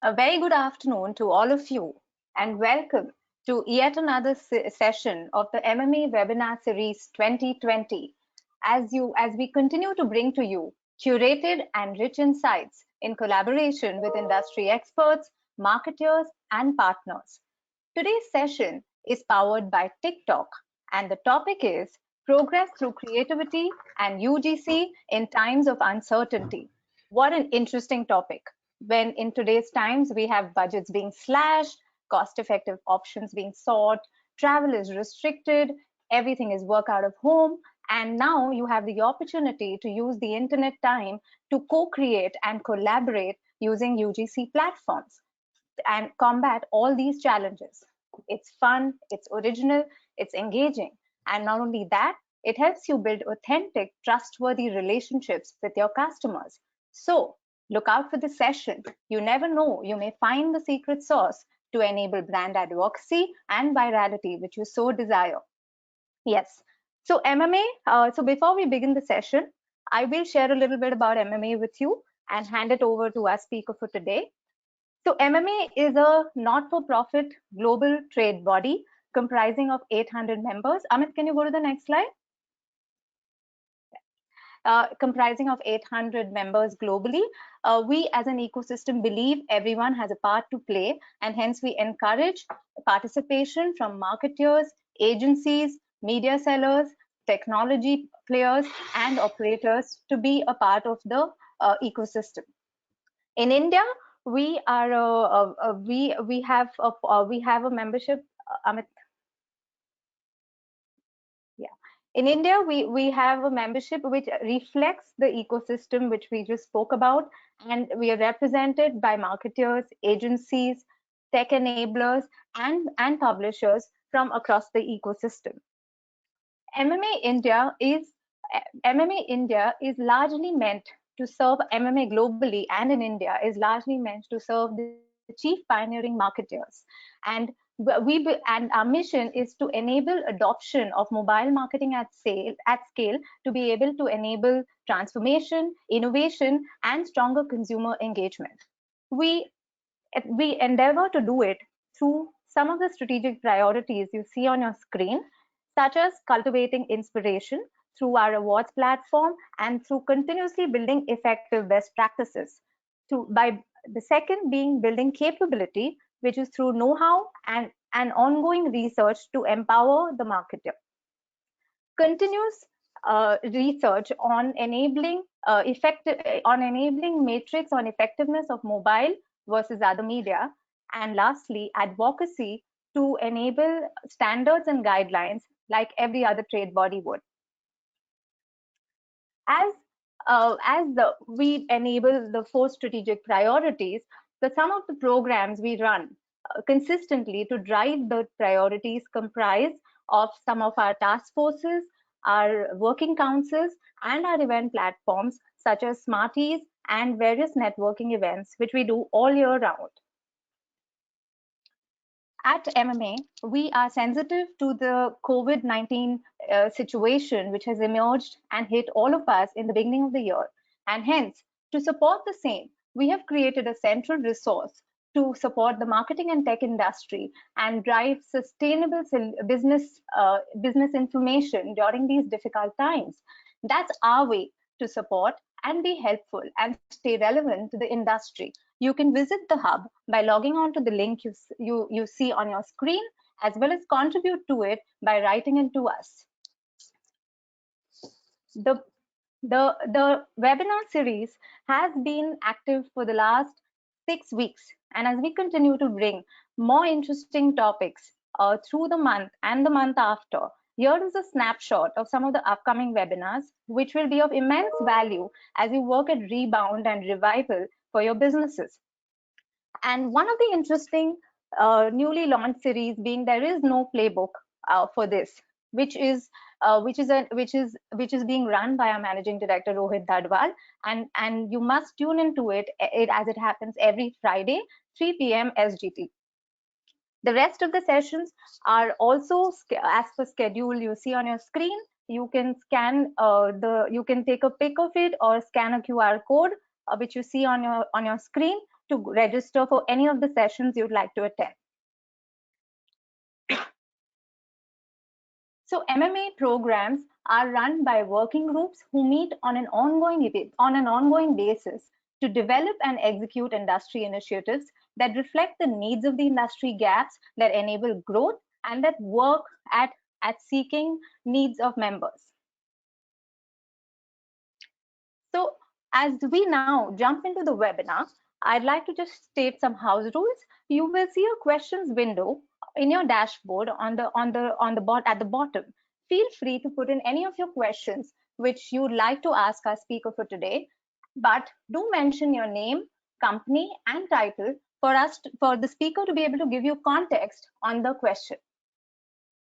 A very good afternoon to all of you, and welcome to yet another session of the MMA Webinar Series 2020. As we continue to bring to you curated and rich insights in collaboration with industry experts, marketers, and partners. Today's session is powered by Tik Tok, and the topic is Progress through Creativity and UGC in Times of Uncertainty. What an interesting topic. When in today's times we have budgets being slashed, cost-effective options being sought, travel is restricted, everything is work out of home, and now you have the opportunity to use the internet time to co-create and collaborate using UGC platforms and combat all these challenges. It's fun, it's original, it's engaging. And not only that, it helps you build authentic, trustworthy relationships with your customers. So look out for this session. You never know, you may find the secret sauce to enable brand advocacy and virality, which you so desire. Yes. So MMA, so before we begin the session, I will share a little bit about MMA with you and hand it over to our speaker for today. So MMA is a not-for-profit global trade body comprising of 800 members. Amit, can you go to the next slide? Comprising of 800 members globally. We as an ecosystem believe everyone has a part to play, and hence we encourage participation from marketers, agencies, media sellers, technology players, and operators to be a part of the ecosystem. In India, we are we have a membership. Amit, yeah. In India, we have a membership which reflects the ecosystem which we just spoke about, and we are represented by marketers, agencies, tech enablers, and publishers from across the ecosystem. MMA India is largely meant to serve MMA globally and in India is largely meant to serve the chief pioneering marketers. And our mission is to enable adoption of mobile marketing at scale to be able to enable transformation, innovation, and stronger consumer engagement. We endeavor to do it through some of the strategic priorities you see on your screen, such as cultivating inspiration through our awards platform and through continuously building effective best practices. By the second being building capability, which is through know-how and ongoing research to empower the marketer. Continuous research on enabling matrix on effectiveness of mobile versus other media, and lastly, advocacy to enable standards and guidelines like every other trade body would. We enable the 4 strategic priorities, some of the programs we run consistently to drive the priorities comprise of some of our task forces, our working councils, and our event platforms such as Smarties and various networking events, which we do all year round. At MMA, we are sensitive to the COVID-19 situation, which has emerged and hit all of us in the beginning of the year. And hence, to support the same, we have created a central resource to support the marketing and tech industry and drive sustainable business information during these difficult times. That's our way to support and be helpful and stay relevant to the industry. You can visit the hub by logging on to the link you see on your screen, as well as contribute to it by writing into us. The webinar series has been active for the last 6 weeks, and as we continue to bring more interesting topics through the month and the month after, here is a snapshot of some of the upcoming webinars, which will be of immense value as you work at rebound and revival for your businesses. And one of the interesting newly launched series being there is no playbook for this, which is being run by our managing director Rohit Dadwal, and you must tune into it as it happens every Friday 3 p.m. SGT. The rest of the sessions are also as per schedule you see on your screen. You can scan you can take a pic of it or scan a QR code which you see on your screen to register for any of the sessions you'd like to attend. So MMA programs are run by working groups who meet on an ongoing basis to develop and execute industry initiatives that reflect the needs of the industry gaps, that enable growth, and that work at seeking needs of members. So as we now jump into the webinar, I'd like to just state some house rules. You will see a questions window in your dashboard at the bottom. Feel free to put in any of your questions which you'd like to ask our speaker for today, but do mention your name, company, and title for the speaker to be able to give you context on the question.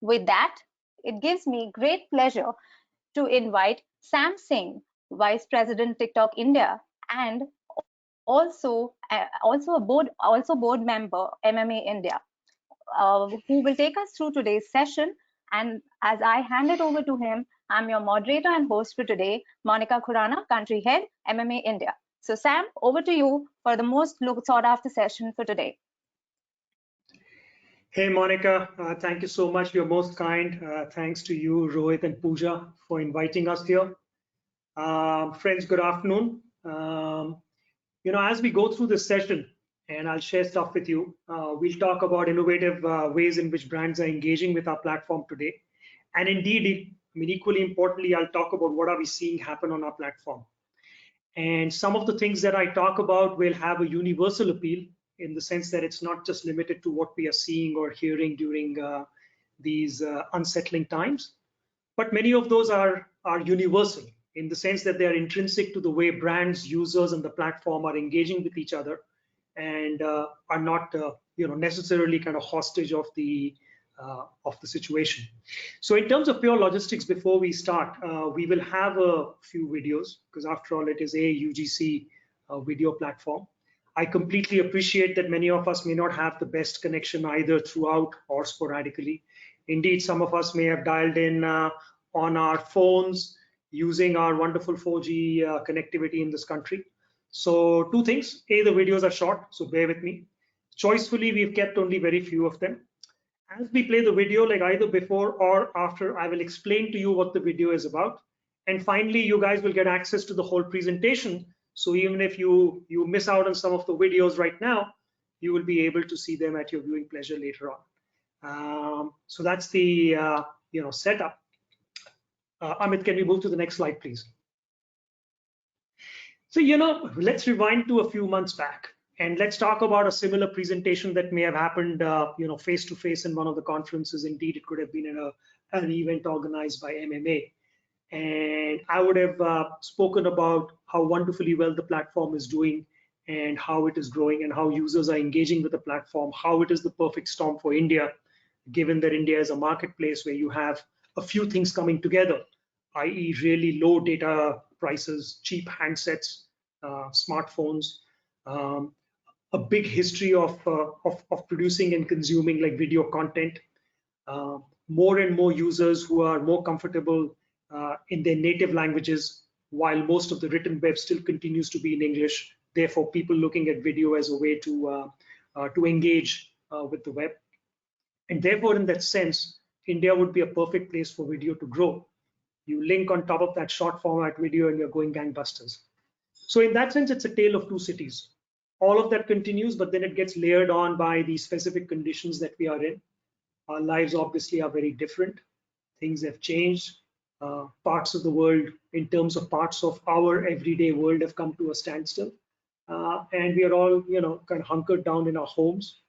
With that, it gives me great pleasure to invite Sam Singh, Vice President TikTok India, and also board member MMA India, who will take us through today's session. And as I hand it over to him, I'm your moderator and host for today, Monica Khurana, Country Head, MMA India. So Sam, over to you for the most sought after session for today. Hey Monica, thank you so much. You're most kind. Thanks to you, Rohit and Pooja, for inviting us here. Friends, good afternoon. As we go through this session, and I'll share stuff with you, we'll talk about innovative ways in which brands are engaging with our platform today. And indeed, equally importantly, I'll talk about what are we seeing happen on our platform. And some of the things that I talk about will have a universal appeal, in the sense that it's not just limited to what we are seeing or hearing during these unsettling times, but many of those are universal in the sense that they are intrinsic to the way brands, users, and the platform are engaging with each other, and are not necessarily kind of hostage of the situation. So in terms of pure logistics, before we start, we will have a few videos, because after all, it is a UGC video platform. I completely appreciate that many of us may not have the best connection either throughout or sporadically. Indeed, some of us may have dialed in on our phones using our wonderful 4G connectivity in this country. So two things: A, the videos are short, so bear with me. Choicefully, we've kept only very few of them. As we play the video, like either before or after, I will explain to you what the video is about. And finally, you guys will get access to the whole presentation. So even if you miss out on some of the videos right now, you will be able to see them at your viewing pleasure later on. So that's the setup. Amit, can we move to the next slide, please? So let's rewind to a few months back, and let's talk about a similar presentation that may have happened face to face in one of the conferences. Indeed, it could have been in an event organized by MMA. And I would have spoken about how wonderfully well the platform is doing, and how it is growing, and how users are engaging with the platform, how it is the perfect storm for India, given that India is a marketplace where you have a few things coming together, i.e. really low data prices, cheap handsets, smartphones, a big history of producing and consuming like video content, more and more users who are more comfortable in their native languages, while most of the written web still continues to be in English. Therefore, people looking at video as a way to engage with the web. And therefore, in that sense, India would be a perfect place for video to grow. You link on top of that short format video and you're going gangbusters. So in that sense, it's a tale of two cities. All of that continues, but then it gets layered on by the specific conditions that we are in. Our lives obviously are very different. Things have changed. Parts of the world, in terms of parts of our everyday world, have come to a standstill. And we are all, kind of hunkered down in our homes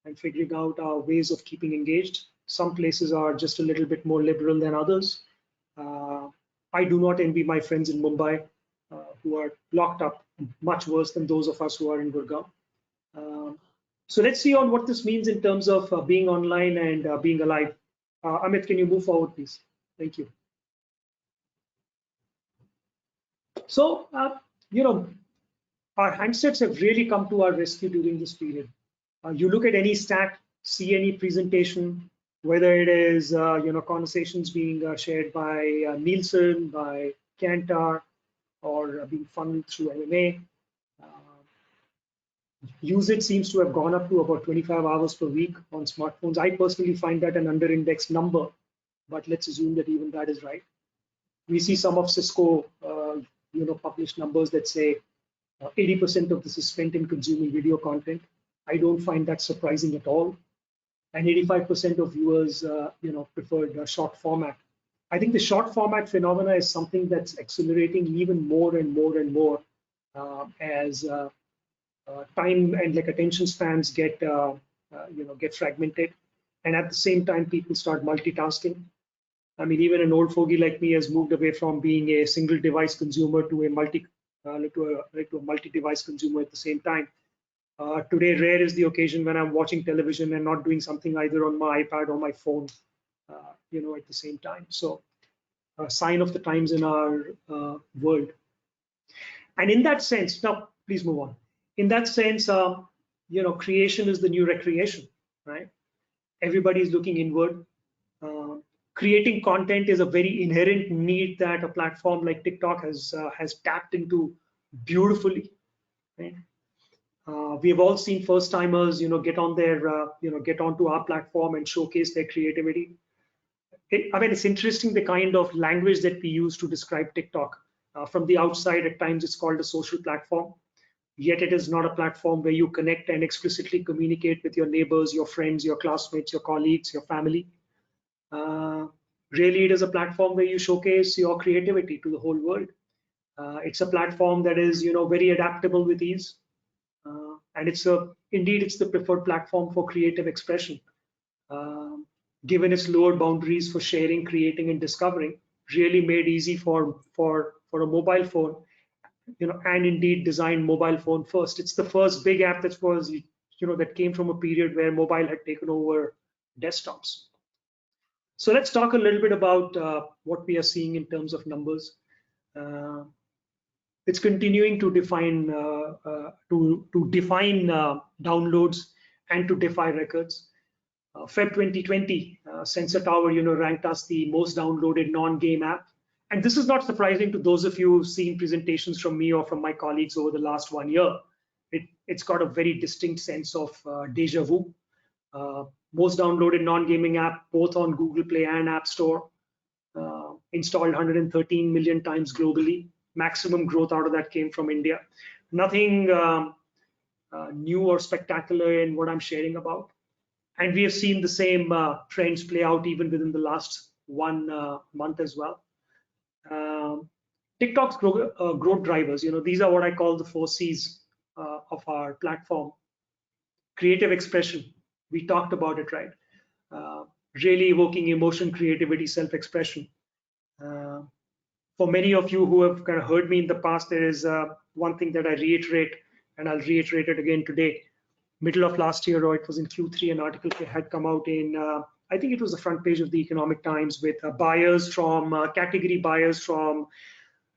and figuring out our ways of keeping engaged. Some places are just a little bit more liberal than others. I do not envy my friends in Mumbai who are locked up, much worse than those of us who are in Gurgaon. So let's see on what this means in terms of being online and being alive. Amit, can you move forward, please? Thank you. So, our handsets have really come to our rescue during this period. You look at any stat, see any presentation, whether it is conversations being shared by Nielsen, by Kantar, or being funneled through MMA. Usage seems to have gone up to about 25 hours per week on smartphones. I personally find that an under-indexed number, but let's assume that even that is right. We see some of Cisco, published numbers that say 80% of this is spent in consuming video content. I don't find that surprising at all. And 85% of viewers, preferred short format. I think the short format phenomena is something that's accelerating even more and more and more as time and like attention spans get fragmented, and at the same time people start multitasking. I mean, even an old fogey like me has moved away from being a single device consumer to a multi-device consumer at the same time. Today, rare is the occasion when I'm watching television and not doing something either on my iPad or my phone, at the same time. So, a sign of the times in our world. And in that sense, now please move on. In that sense, creation is the new recreation, right? Everybody is looking inward. Creating content is a very inherent need that a platform like TikTok has tapped into beautifully. Right? We have all seen first timers, get on their, get onto our platform and showcase their creativity. It's interesting the kind of language that we use to describe TikTok. From the outside, at times it's called a social platform, yet it is not a platform where you connect and explicitly communicate with your neighbors, your friends, your classmates, your colleagues, your family. Really, it is a platform where you showcase your creativity to the whole world. It's a platform that is, very adaptable with ease. And it's the preferred platform for creative expression. Given its lower boundaries for sharing, creating, and discovering, really made easy for a mobile phone, and indeed designed mobile phone first. It's the first big app that came from a period where mobile had taken over desktops. So let's talk a little bit about what we are seeing in terms of numbers. It's continuing to define downloads and to defy records. Feb 2020, Sensor Tower, ranked us the most downloaded non-game app. And this is not surprising to those of you who've seen presentations from me or from my colleagues over the last 1 year. It's got a very distinct sense of deja vu. Most downloaded non-gaming app, both on Google Play and App Store, installed 113 million times globally. Maximum growth out of that came from India. Nothing new or spectacular in what I'm sharing about. And we have seen the same trends play out even within the last 1 month as well. TikTok's growth drivers, these are what I call the 4 C's of our platform. Creative expression, we talked about it, right? Really evoking emotion, creativity, self-expression. For many of you who have kind of heard me in the past, there is one thing that I reiterate, and I'll reiterate it again today. Middle of last year, or it was in Q3, an article had come out in, I think it was the front page of the Economic Times, with category buyers from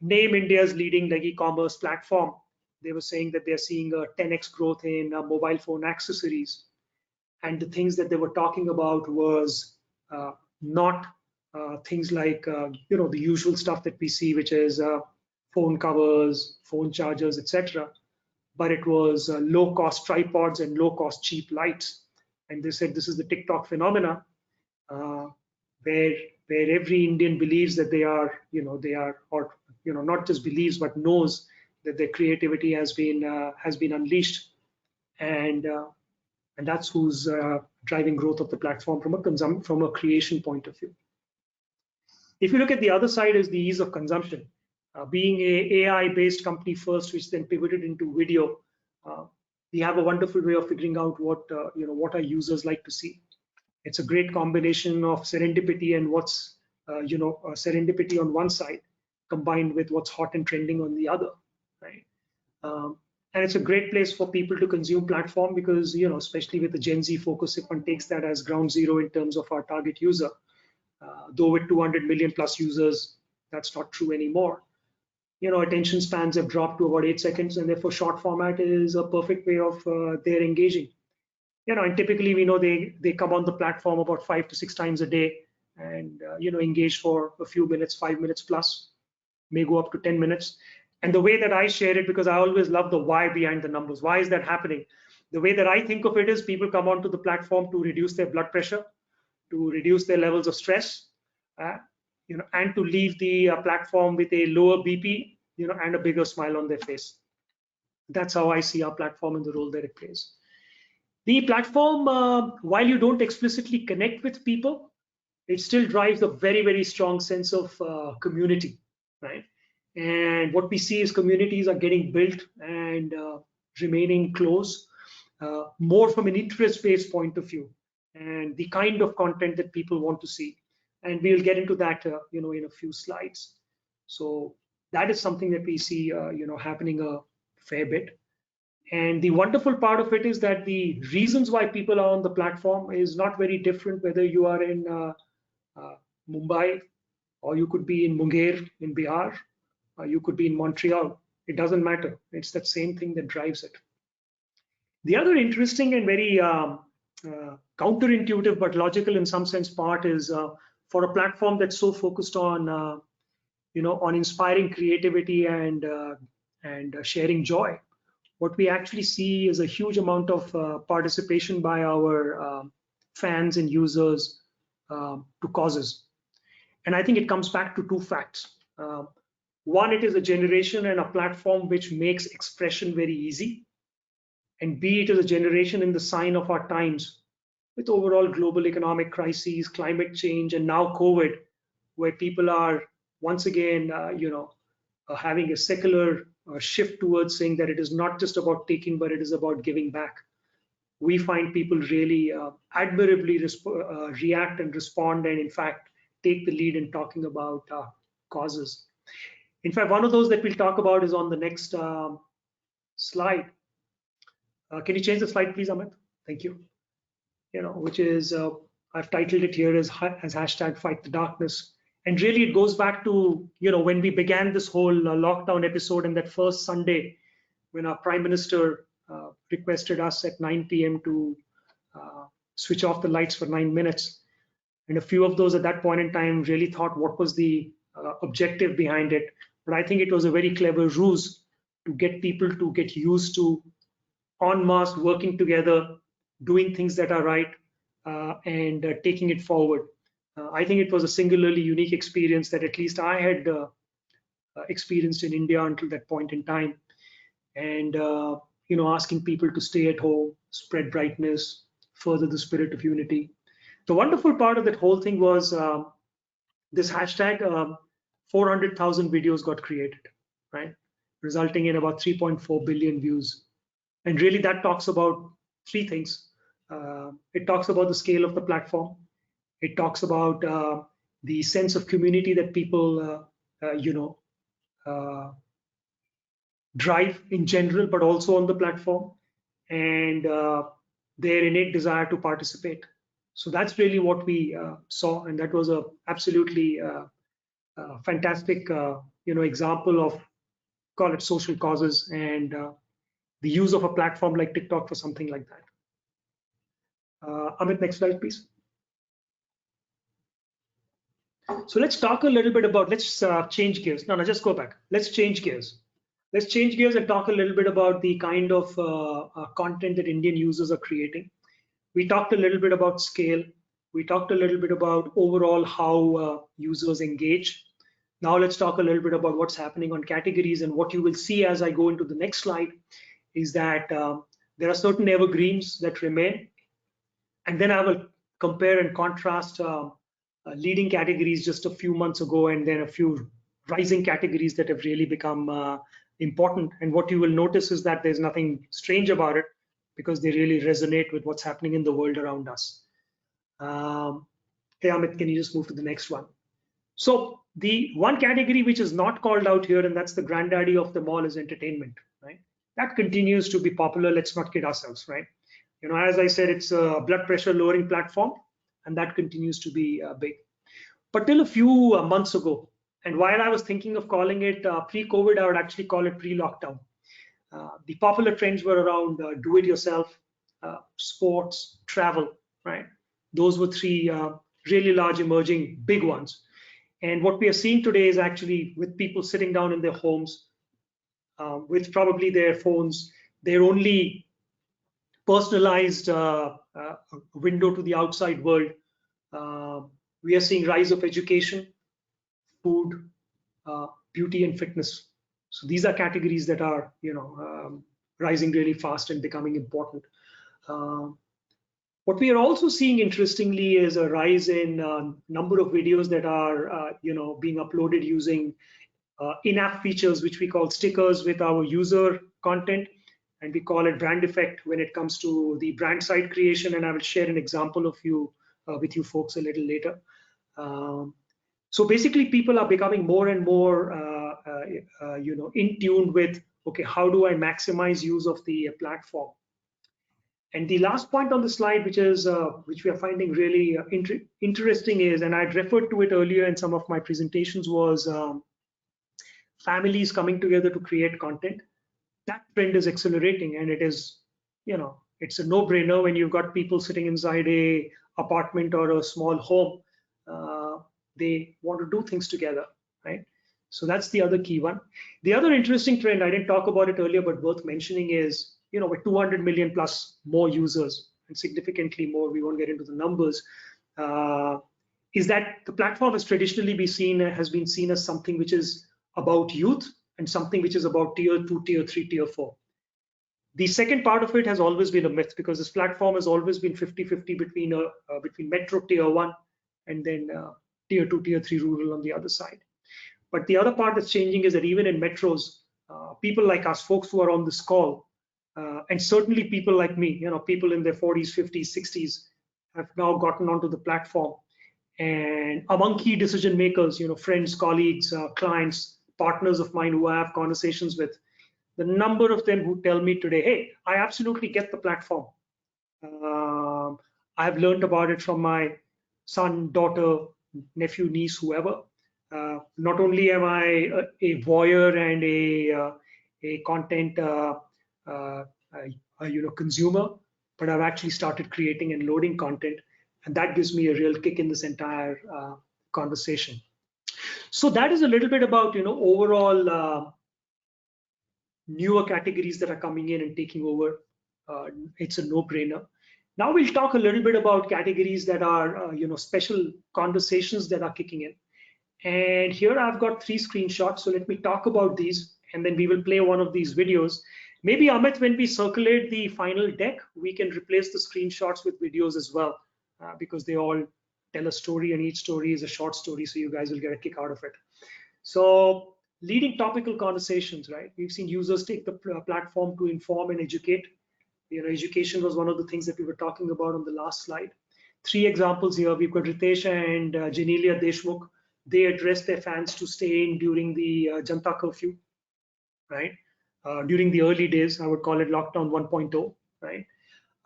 name India's leading e-commerce platform. They were saying that they're seeing a 10x growth in mobile phone accessories. And the things that they were talking about was not things like, the usual stuff that we see, which is phone covers, phone chargers, etc. But it was low-cost tripods and low-cost cheap lights. And they said this is the TikTok phenomena, where every Indian believes that they are, or not just believes but knows that their creativity has been unleashed, and that's who's driving growth of the platform from a creation point of view. If you look at the other side, is the ease of consumption. Being a AI-based company first, which then pivoted into video, we have a wonderful way of figuring out what our users like to see. It's a great combination of serendipity and what's serendipity on one side, combined with what's hot and trending on the other, right? And it's a great place for people to consume platform because, especially with the Gen Z focus, if one takes that as ground zero in terms of our target user, though with 200 million plus users, that's not true anymore. Attention spans have dropped to about 8 seconds, and therefore short format is a perfect way of their engaging. And typically we know they come on the platform about 5 to 6 times a day, and engage for a few minutes, 5 minutes plus, may go up to 10 minutes. And the way that I share it, because I always love the why behind the numbers. Why is that happening? The way that I think of it is people come onto the platform to reduce their blood pressure, to reduce their levels of stress, and to leave the platform with a lower BP, and a bigger smile on their face. That's how I see our platform and the role that it plays. The platform, while you don't explicitly connect with people, it still drives a very, very strong sense of community, right? And what we see is communities are getting built and remaining close, more from an interest-based point of view, and the kind of content that people want to see. And we'll get into that, in a few slides. So that is something that we see, happening a fair bit. And the wonderful part of it is that the reasons why people are on the platform is not very different, whether you are in Mumbai, or you could be in Munger in Bihar, or you could be in Montreal. It doesn't matter. It's that same thing that drives it. The other interesting and very counterintuitive but logical in some sense part is for a platform that's so focused on on inspiring creativity and sharing joy. What we actually see is a huge amount of participation by our fans and users to causes. And I think it comes back to two facts. One, it is a generation and a platform which makes expression very easy. And B, it is a generation in the sign of our times, with overall global economic crises, climate change, and now COVID, where people are once again, having a secular shift towards saying that it is not just about taking, but it is about giving back. We find people really admirably react and respond, and in fact, take the lead in talking about causes. In fact, one of those that we'll talk about is on the next slide. Can you change the slide, please, Amit? Thank you. Which is, I've titled it here as hashtag Fight the Darkness. And really, it goes back to, when we began this whole lockdown episode, and that first Sunday, when our Prime Minister requested us at 9 p.m. to switch off the lights for 9 minutes. And a few of those at that point in time really thought what was the objective behind it. But I think it was a very clever ruse to get people to get used to en masse working together, doing things that are right, and taking it forward. I think it was a singularly unique experience that at least I had experienced in India until that point in time. And, asking people to stay at home, spread brightness, further the spirit of unity. The wonderful part of that whole thing was this hashtag, 400,000 videos got created, right? Resulting in about 3.4 billion views. And really that talks about three things. It talks about the scale of the platform. It talks about the sense of community that people, drive in general, but also on the platform, and their innate desire to participate. So that's really what we saw, and that was a absolutely fantastic, example of, call it, social causes, and the use of a platform like TikTok for something like that. Amit, next slide, please. So let's talk a little bit about, let's change gears. No, just go back. Let's change gears. Let's change gears and talk a little bit about the kind of content that Indian users are creating. We talked a little bit about scale. We talked a little bit about overall how users engage. Now let's talk a little bit about what's happening on categories, and what you will see as I go into the next slide is that there are certain evergreens that remain. And then I will compare and contrast leading categories just a few months ago, and then a few rising categories that have really become important. And what you will notice is that there's nothing strange about it, because they really resonate with what's happening in the world around us. Hey, Amit, can you just move to the next one? So the one category which is not called out here, and that's the granddaddy of them all, is entertainment, right? That continues to be popular. Let's not kid ourselves, right? As I said, it's a blood pressure lowering platform, and that continues to be big. But till a few months ago, and while I was thinking of calling it pre-COVID, I would actually call it pre-lockdown. The popular trends were around do-it-yourself, sports, travel, right? Those were three really large emerging big ones. And what we are seeing today is actually with people sitting down in their homes, with probably their phones, their only personalized window to the outside world. We are seeing rise of education, food, beauty, and fitness. So these are categories that are, rising really fast and becoming important. What we are also seeing, interestingly, is a rise in number of videos that are, being uploaded using in-app features, which we call stickers with our user content, and we call it brand effect when it comes to the brand side creation. And I will share an example of with you folks a little later. So basically, people are becoming more and more, in tune with, okay, how do I maximize use of the platform? And the last point on the slide, which we are finding really interesting, is, and I'd referred to it earlier in some of my presentations, was families coming together to create content. That trend is accelerating, and it is, it's a no-brainer when you've got people sitting inside a apartment or a small home. They want to do things together, right? So that's the other key one. The other interesting trend, I didn't talk about it earlier, but worth mentioning is, with 200 million plus more users, and significantly more, we won't get into the numbers, is that the platform has traditionally has been seen as something which is about youth and something which is about tier 2, tier 3, tier 4. The second part of it has always been a myth, because this platform has always been 50-50 between metro tier 1 and then tier 2, tier 3 rural on the other side. But the other part that's changing is that even in metros, people like us, folks who are on this call, and certainly people like me, people in their 40s, 50s, 60s, have now gotten onto the platform. And among key decision makers, friends, colleagues, clients, partners of mine who I have conversations with, the number of them who tell me today, hey, I absolutely get the platform. I've learned about it from my son, daughter, nephew, niece, whoever. Not only am I a voyeur and a content consumer, but I've actually started creating and loading content, and that gives me a real kick in this entire conversation. So that is a little bit about overall newer categories that are coming in and taking over. It's a no-brainer. Now we'll talk a little bit about categories that are special conversations that are kicking in. And here I've got 3 screenshots. So let me talk about these, and then we will play one of these videos. Maybe Amit, when we circulate the final deck, we can replace the screenshots with videos as well, because they all tell a story, and each story is a short story, so you guys will get a kick out of it. So leading topical conversations, right? We've seen users take the platform to inform and educate. Education was one of the things that we were talking about on the last slide. 3 examples here. We've got Ritesh and Janelia Deshmukh. They addressed their fans to stay in during the Janta curfew, right? During the early days, I would call it lockdown 1.0, right?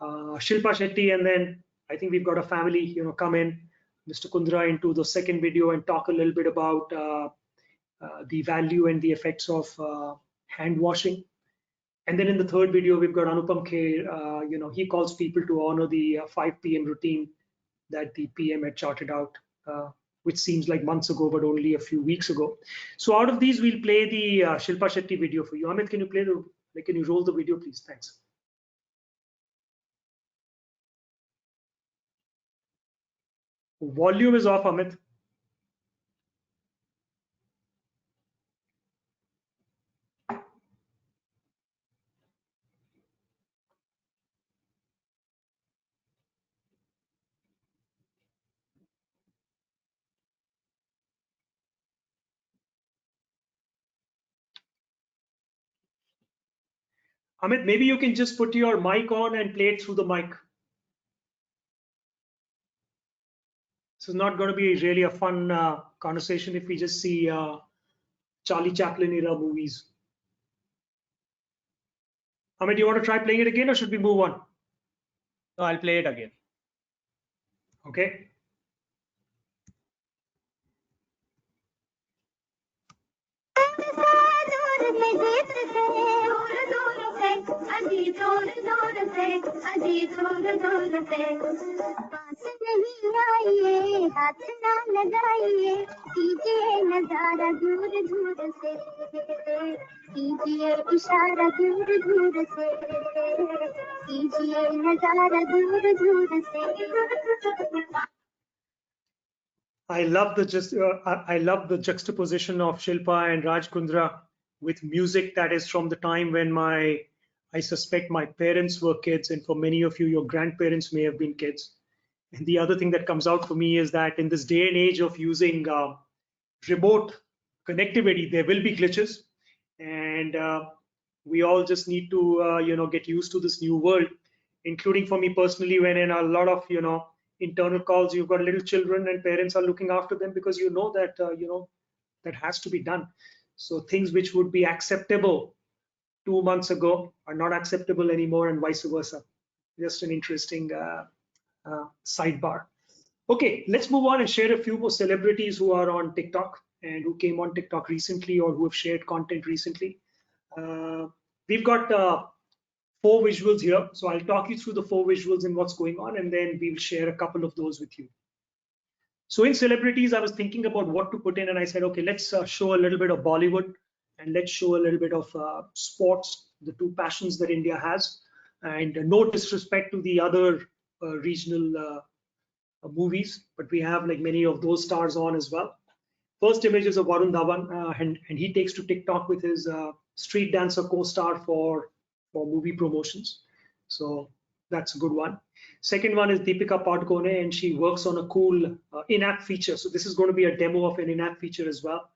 Shilpa Shetty, and then I think we've got a family, come in, Mr. Kundra, into the second video and talk a little bit about the value and the effects of hand washing. And then in the third video, we've got Anupam Kher. He calls people to honor the 5 p.m. routine that the PM had charted out, which seems like months ago, but only a few weeks ago. So out of these, we'll play the Shilpa Shetty video for you. Amit, can you roll the video, please? Thanks. Volume is off, Amit. Amit, maybe you can just put your mic on and play it through the mic. This is not going to be really a fun conversation if we just see Charlie Chaplin era movies. Amit, do you want to try playing it again, or should we move on? No, I'll play it again. Okay. आइए हाथ ना लगाइए कीजिए नजारा दूर दूर से कीजिए इशारा दूर दूर से कीजिए नजारा दूर दूर से I love the juxtaposition of Shilpa and Raj Kundra with music that is from the time when I suspect my parents were kids, and for many of you, your grandparents may have been kids. And the other thing that comes out for me is that in this day and age of using remote connectivity, there will be glitches, and we all just need to get used to this new world, including for me personally, when in a lot of internal calls, you've got little children and parents are looking after them, because that that has to be done. So things which would be acceptable 2 months ago are not acceptable anymore, and vice versa. Just an interesting sidebar. Okay, let's move on and share a few more celebrities who are on TikTok and who came on TikTok recently or who have shared content recently. We've got 4 visuals here. So I'll talk you through the 4 visuals and what's going on, and then we'll share a couple of those with you. So in celebrities, I was thinking about what to put in, and I said, okay, let's show a little bit of Bollywood, and let's show a little bit of sports, the 2 passions that India has, and no disrespect to the other regional movies, but we have like many of those stars on as well. First image is of Varun Dhawan, and he takes to TikTok with his street dancer co-star for movie promotions. So that's a good one. Second one is Deepika Padukone, and she works on a cool in-app feature. So this is going to be a demo of an in-app feature as well,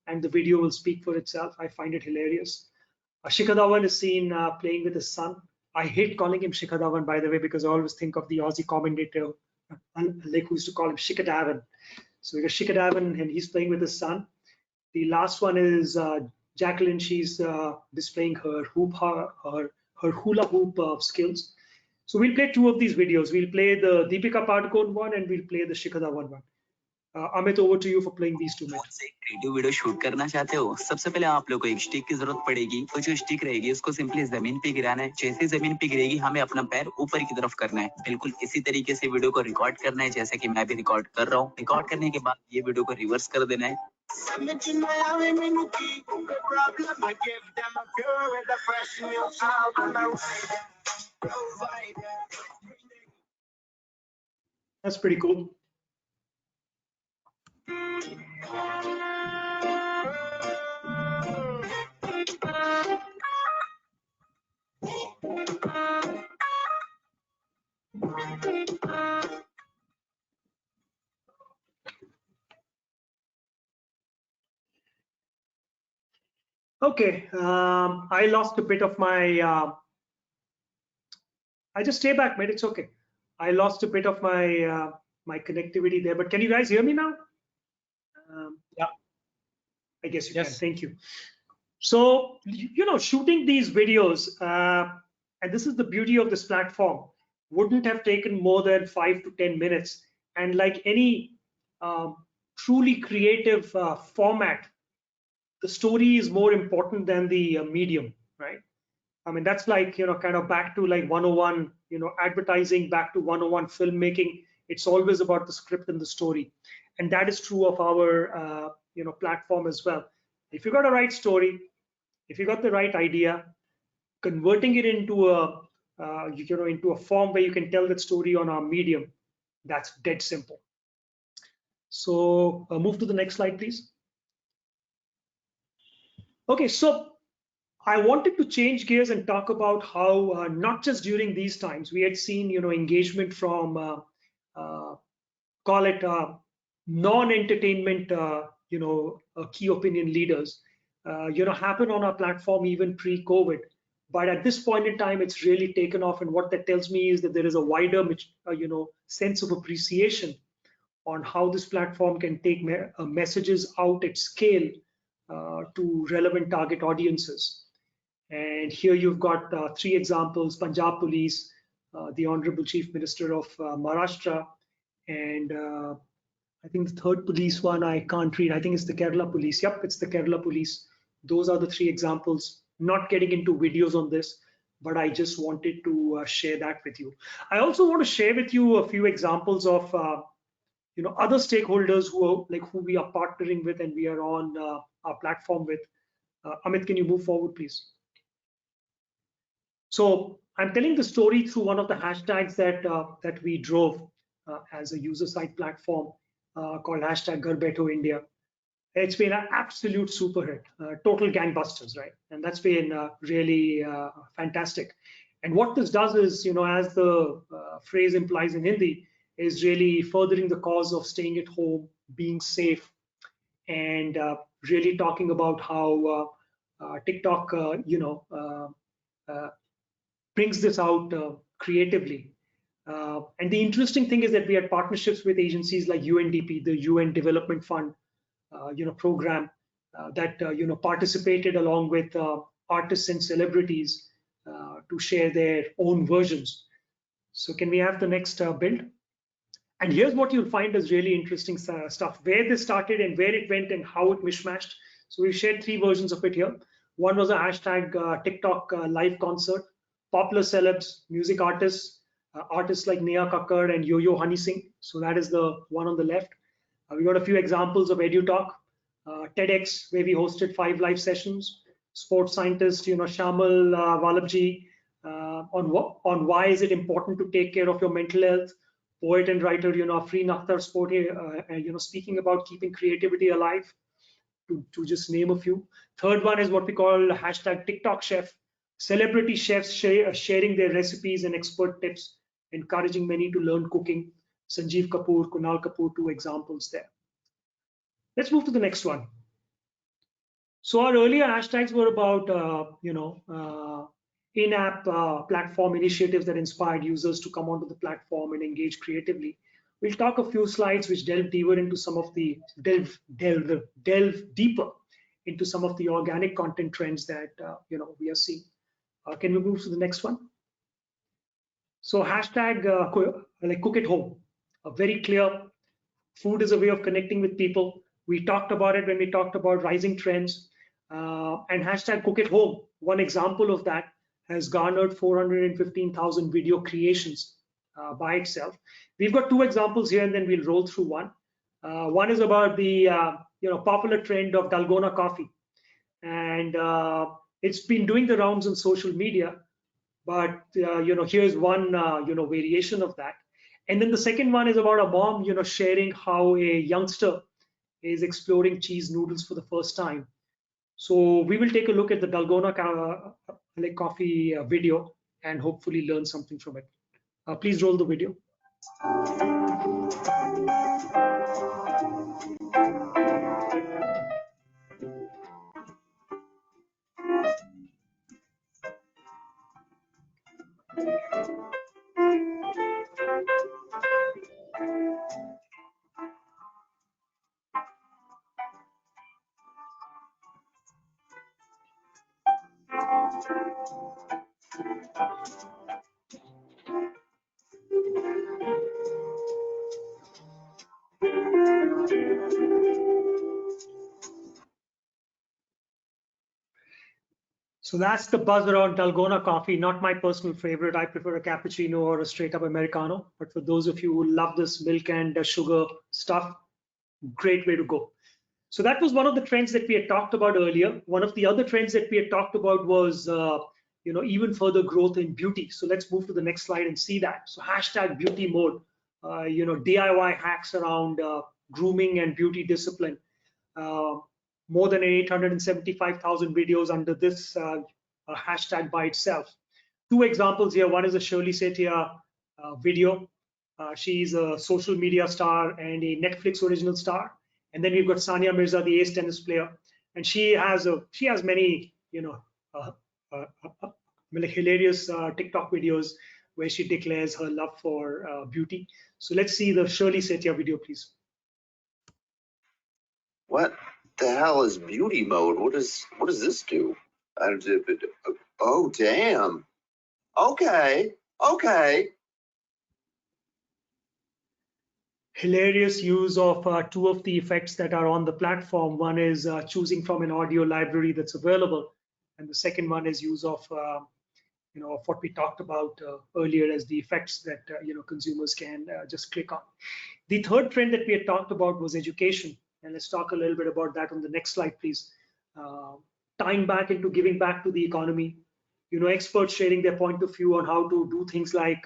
and the video will speak for itself. I find it hilarious. Shikhar Dhawan is seen playing with his son. I hate calling him Shikhar Dhawan, by the way, because I always think of the Aussie commentator, like who used to call him Shikhar Dhawan. So we got Shikhar Dhawan, and he's playing with his son. The last one is Jacqueline. She's displaying her hula hoop skills. So we'll play 2 of these videos. We'll play the Deepika Padukone one, and we'll play the Shikhar Dhawan one. Amit, over to you for playing these 2 minutes. Creative video shoot करना चाहते हो, सबसे पहले आप लोग को एक stick की जरूरत पड़ेगी। वो जो स्टिक रहेगी उसको सिंपली जमीन पे गिराना है। जैसे जमीन पे गिरेगी हमें अपना पैर ऊपर की तरफ करना है। बिल्कुल इसी तरीके से वीडियो को रिकॉर्ड करना है, जैसे कि मैं भी रिकॉर्ड कर रहा हूँ। रिकॉर्ड करने के बाद ये वीडियो को रिवर्स कर देना है। That's pretty cool. Okay, I lost a bit of my. I just stay back, mate. It's okay. I lost a bit of my my connectivity there, but can you guys hear me now? Yeah. I guess you Yes. can. Thank you. So shooting these videos, and this is the beauty of this platform, wouldn't have taken more than 5 to 10 minutes. And like any truly creative format, the story is more important than the medium, right? I mean, that's like, kind of back to like 101, advertising, back to 101 filmmaking. It's always about the script and the story. And that is true of our, platform as well. If you got a right story, if you got the right idea, converting it into a, into a form where you can tell that story on our medium, that's dead simple. So move to the next slide, please. Okay, so I wanted to change gears and talk about how not just during these times we had seen engagement from call it non-entertainment key opinion leaders happen on our platform even pre-COVID, but at this point in time it's really taken off, and what that tells me is that there is a wider sense of appreciation on how this platform can take messages out at scale to relevant target audiences. And here you've got 3 examples: Punjab Police, the Honorable Chief Minister of Maharashtra, and I think the third police one I can't read. I think it's the Kerala Police. Yep, it's the Kerala Police. Those are the 3 examples. Not getting into videos on this, but I just wanted to share that with you. I also want to share with you a few examples of other stakeholders who we are partnering with and we are on our platform with. Amit, can you move forward, please? So I'm telling the story through one of the hashtags that we drove as a user side platform called hashtag Ghar Baitho India. It's been an absolute super hit, total gangbusters, right? And that's been really fantastic. And what this does is, as the phrase implies in Hindi, is really furthering the cause of staying at home, being safe, and really talking about how TikTok, brings this out creatively. And the interesting thing is that we had partnerships with agencies like UNDP, the UN Development Fund, program that participated along with artists and celebrities to share their own versions. So can we have the next build? And here's what you'll find is really interesting stuff, where this started and where it went and how it mishmashed. So we've shared 3 versions of it here. One was a hashtag TikTok live concert, popular celebs, music artists, artists like Neha Kakkar and Yo-Yo Honey Singh. So that is the one on the left. We got a few examples of EduTalk, TEDx, where we hosted 5 live sessions, sports scientist, Shamal Walabji, on why is it important to take care of your mental health, poet and writer, Afreen Akhtar speaking about keeping creativity alive, to just name a few. Third one is what we call hashtag TikTok chef, celebrity chefs sharing their recipes and expert tips, encouraging many to learn cooking. Sanjeev Kapoor, Kunal Kapoor, 2 examples there. Let's move to the next one. So our earlier hashtags were about, in-app platform initiatives that inspired users to come onto the platform and engage creatively. We'll talk a few slides which delve deeper into some of the delve deeper into some of the organic content trends that we are seeing. Can we move to the next one? So hashtag cook at home. Very clear. Food is a way of connecting with people. We talked about it when we talked about rising trends. And hashtag cook at home, one example of that, has garnered 415,000 video creations by itself. We've got 2 examples here, and then we'll roll through one. One is about the popular trend of Dalgona coffee, and it's been doing the rounds on social media. But here's one variation of that. And then the second one is about a mom sharing how a youngster is exploring cheese noodles for the first time. So we will take a look at the Dalgona coffee video and hopefully learn something from it. Please roll the video. So that's the buzz around Dalgona coffee, not my personal favorite. I prefer a cappuccino or a straight up Americano. But for those of you who love this milk and sugar stuff, great way to go. So that was one of the trends that we had talked about earlier. One of the other trends that we had talked about was even further growth in beauty. So let's move to the next slide and see that. So hashtag beauty mode, DIY hacks around grooming and beauty discipline. More than 875,000 videos under this hashtag by itself. 2 examples here. One is a Shirley Setia video. She's a social media star and a Netflix original star. And then we've got Sania Mirza, the ace tennis player, and she has many hilarious TikTok videos where she declares her love for beauty. So let's see the Shirley Setia video, please. What the hell is beauty mode? What does this do? Oh damn. Okay. Hilarious use of 2 of the effects that are on the platform. One is choosing from an audio library that's available, and the second one is use of of what we talked about earlier as the effects that consumers can just click on. The third trend that we had talked about was education, and let's talk a little bit about that on the next slide, please. Tying back into giving back to the economy, experts sharing their point of view on how to do things like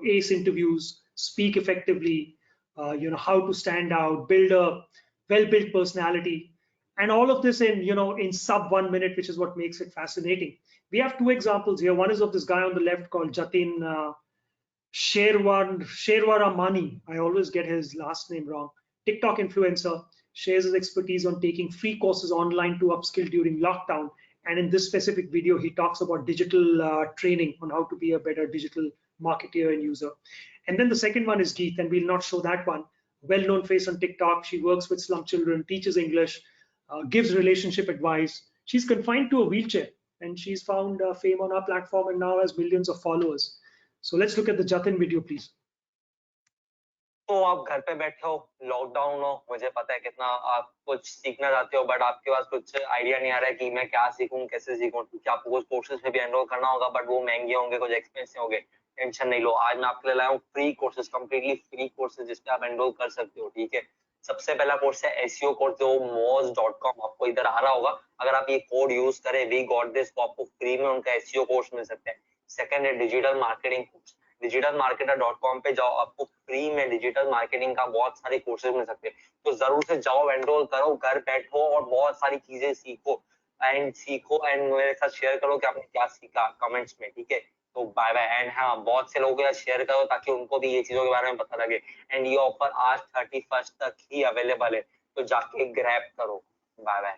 ace interviews, speak effectively, how to stand out, build a well-built personality, and all of this in sub 1 minute, which is what makes it fascinating. We have two examples here. One is of this guy on the left called Jatin Sherwaramani. I always get his last name wrong. TikTok influencer, shares his expertise on taking free courses online to upskill during lockdown. And in this specific video, he talks about digital training on how to be a better digital marketer and user. And then the second one is Geet, and we'll not show that one. Well-known face on TikTok. She works with slum children, teaches English, gives relationship advice. She's confined to a wheelchair, and she's found fame on our platform and now has millions of followers. So let's look at the Jatin video, please. तो आप घर पे बैठे हो, lockdown हो, मुझे पता है कितना आप कुछ सीखना चाहते हो, बट आपके पास कुछ आइडिया नहीं आ रहा है कि मैं क्या सीखूं, कैसे सीखूं, क्योंकि आपको कुछ कोर्सेज में भी एनरोल करना होगा, बट वो महंगे होंगे, कुछ एक्सपेंसिव होंगे। टेंशन नहीं लो, आज मैं आपके लिए लाया हूँ free courses, completely free courses जिसपे आप एनरोल कर सकते हो। ठीक है, सबसे पहला कोर्स है एसईओ कोर्स, जो moz.com आपको इधर आ रहा होगा। अगर आप ये कोड यूज करें वी गॉट दिस, तो आपको फ्री में उनका एसईओ कोर्स मिल सकता है। सेकंड है डिजिटल मार्केटिंग कोर्स, digitalmarketer.com पे जाओ, आपको फ्री में डिजिटल मार्केटिंग का बहुत सारे कोर्सेज मिल सकते हैं। तो जरूर से जाओ, एनरोल करो, घर बैठो और बहुत सारी चीजें सीखो एंड मेरे साथ शेयर करो कि आपने क्या सीखा कमेंट्स में। ठीक है, तो बाय बाय। एंड हाँ, बहुत से लोगों के साथ शेयर करो ताकि उनको भी ये चीजों के बारे में पता लगे। एंड ये ऑफर आज 31 तक ही अवेलेबल है, तो जाके ग्रैब करो। Bye bye.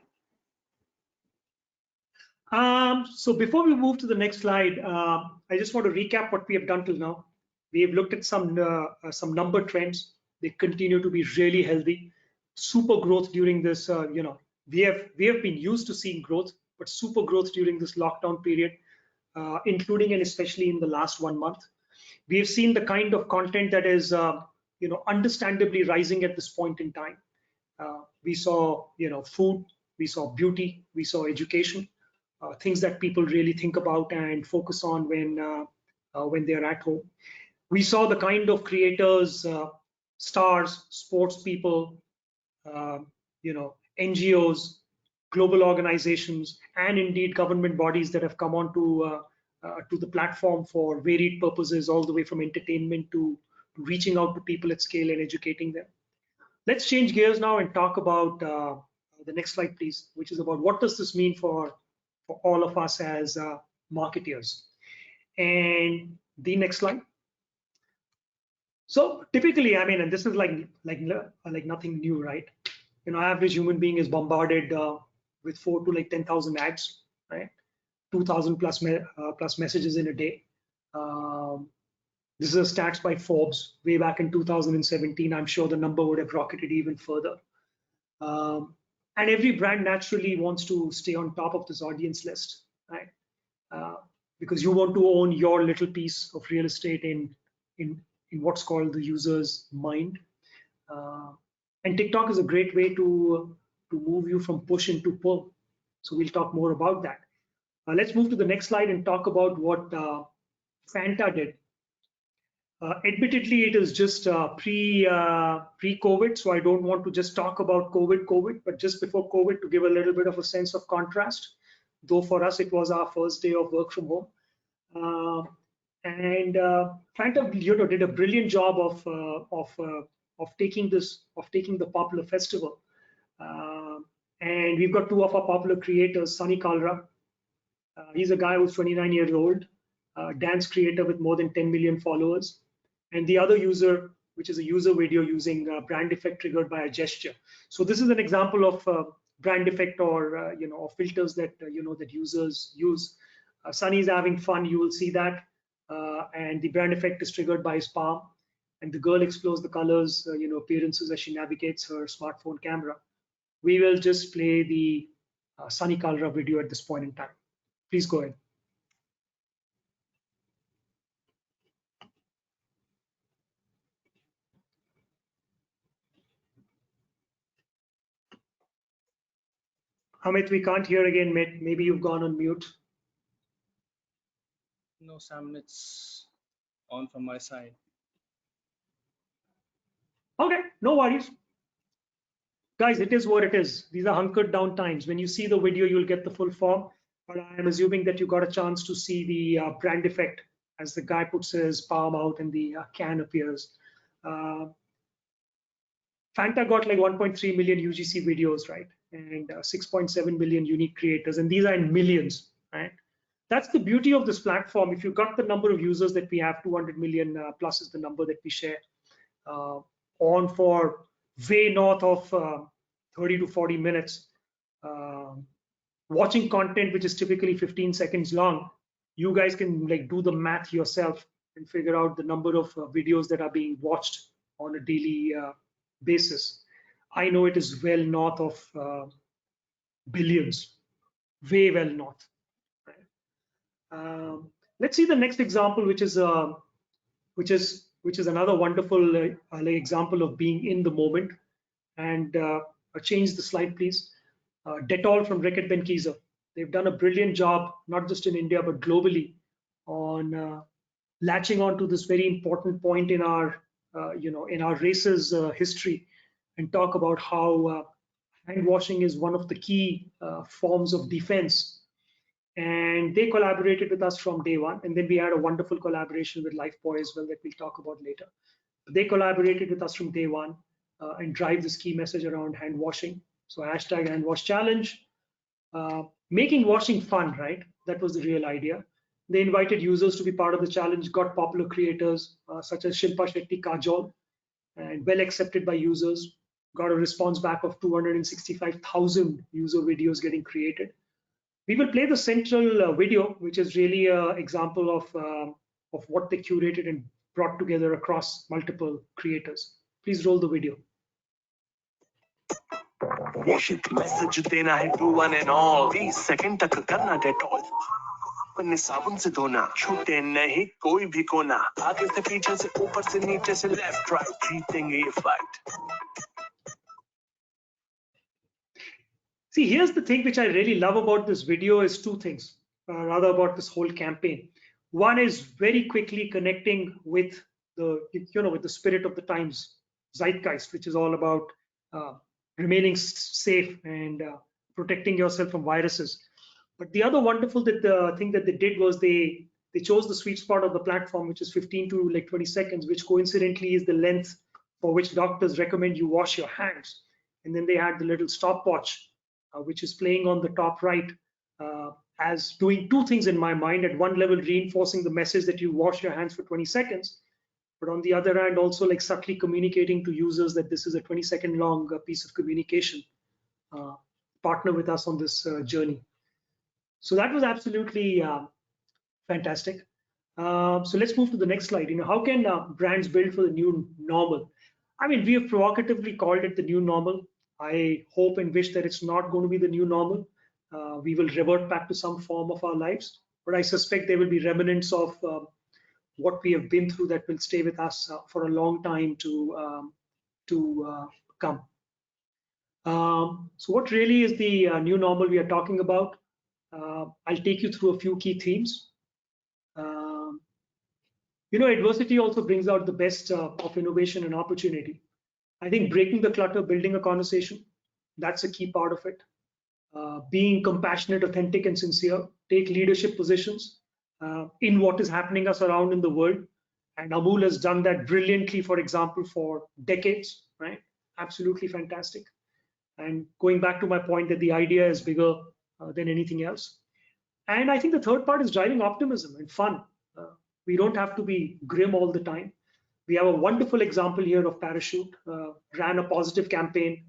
So before we move to the next slide, I just want to recap what we have done till now. We have looked at some number trends. They continue to be really healthy. Super growth during this, we have been used to seeing growth, but super growth during this lockdown period, including and especially in the last 1 month. We have seen the kind of content that is, understandably rising at this point in time. We saw, food, we saw beauty, we saw education. Things that people really think about and focus on when they're at home. We saw the kind of creators, stars, sports people, NGOs, global organizations, and indeed government bodies that have come on to the platform for varied purposes, all the way from entertainment to reaching out to people at scale and educating them. Let's change gears now and talk about the next slide, please, which is about what does this mean for all of us as marketeers. And the next slide. So typically, I mean, and this is like nothing new, right? Average human being is bombarded with 4 to 10,000 ads, right? 2,000 plus messages in a day. This is a stats by Forbes way back in 2017. I'm sure the number would have rocketed even further. And every brand naturally wants to stay on top of this audience list, right? Because you want to own your little piece of real estate in what's called the user's mind. And TikTok is a great way to move you from push into pull. So we'll talk more about that. Let's move to the next slide and talk about what Fanta did. Admittedly, it is just pre-COVID, so I don't want to just talk about COVID, but just before COVID, to give a little bit of a sense of contrast, though for us it was our first day of work from home. And Fanta, did a brilliant job of taking the popular festival. And we've got two of our popular creators, Sunny Kalra. He's a guy who's 29 years old, dance creator with more than 10 million followers. And the other user, which is a user video using brand effect triggered by a gesture. So this is an example of brand effect or or filters that that users use. Sunny is having fun. You will see that, and the brand effect is triggered by his palm, and the girl explores the colors, appearances as she navigates her smartphone camera. We will just play the Sunny Kalra video at this point in time. Please go ahead. Amit, we can't hear again, mate. Maybe you've gone on mute. No, Sam, it's on from my side. Okay, no worries. Guys, it is what it is. These are hunkered down times. When you see the video, you'll get the full form. But I am assuming that you got a chance to see the brand effect as the guy puts his palm out and the can appears. Fanta got like 1.3 million UGC videos, right? And 6.7 million unique creators. And these are in millions, right? That's the beauty of this platform. If you've got the number of users that we have, 200 million plus is the number that we share, on for way north of 30 to 40 minutes, watching content which is typically 15 seconds long, you guys can like do the math yourself and figure out the number of videos that are being watched on a daily basis. I know it is well north of billions, way well north. Let's see the next example, which is another wonderful example of being in the moment. And change the slide, please. Dettol from Reckitt Benckiser. They've done a brilliant job, not just in India but globally, on latching on to this very important point in our, in our race's history, and talk about how hand washing is one of the key forms of defense. And they collaborated with us from day one, and then we had a wonderful collaboration with Lifebuoy as well that we'll talk about later. They collaborated with us from day one and drive this key message around hand washing. So hashtag hand wash challenge, making washing fun, right? That was the real idea. They invited users to be part of the challenge, got popular creators such as Shilpa Shetty, Kajol, and well accepted by users, got a response back of 265,000 user videos getting created. We will play the central video, which is really an example of what they curated and brought together across multiple creators. Please roll the video. Wash it, message देना है to one and all. 20 second तक करना Dettol. अपने साबुन से धोना, छूटे नहीं कोई भी कोना. आगे से पीछे से ऊपर से नीचे से left right, जीतेंगे ये fight. See, here's the thing which I really love about this video is two things, rather about this whole campaign. One is very quickly connecting with the, with the spirit of the times, zeitgeist, which is all about remaining safe and protecting yourself from viruses. But the other wonderful thing that they did was they chose the sweet spot of the platform, which is 15 to like 20 seconds, which coincidentally is the length for which doctors recommend you wash your hands. And then they had the little stopwatch, which is playing on the top right, as doing two things in my mind. At one level, reinforcing the message that you wash your hands for 20 seconds, but on the other hand, also like subtly communicating to users that this is a 20-second long piece of communication. Partner with us on this journey. So that was absolutely fantastic. So let's move to the next slide. How can brands build for the new normal? I mean, we have provocatively called it the new normal. I hope and wish that it's not going to be the new normal. We will revert back to some form of our lives, but I suspect there will be remnants of what we have been through that will stay with us for a long time to come. So what really is the new normal we are talking about? I'll take you through a few key themes. Adversity also brings out the best of innovation and opportunity. I think breaking the clutter, building a conversation, that's a key part of it. Being compassionate, authentic, and sincere. Take leadership positions in what is happening us around in the world. And Amul has done that brilliantly, for example, for decades, right? Absolutely fantastic. And going back to my point that the idea is bigger than anything else. And I think the third part is driving optimism and fun. We don't have to be grim all the time. We have a wonderful example here of Parachute, ran a positive campaign,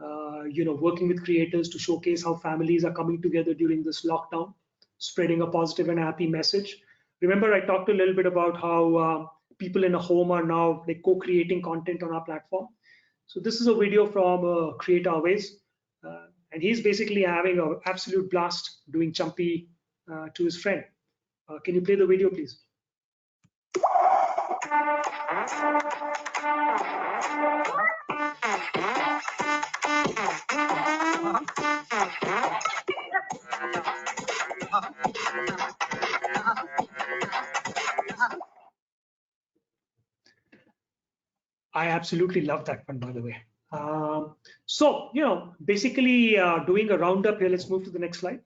working with creators to showcase how families are coming together during this lockdown, spreading a positive and happy message. Remember, I talked a little bit about how people in a home are now like co-creating content on our platform. So this is a video from Create Our Ways, and he's basically having an absolute blast doing Chumpy to his friend. Can you play the video, please? I absolutely love that one, by the way. So, basically doing a roundup here. Let's move to the next slide.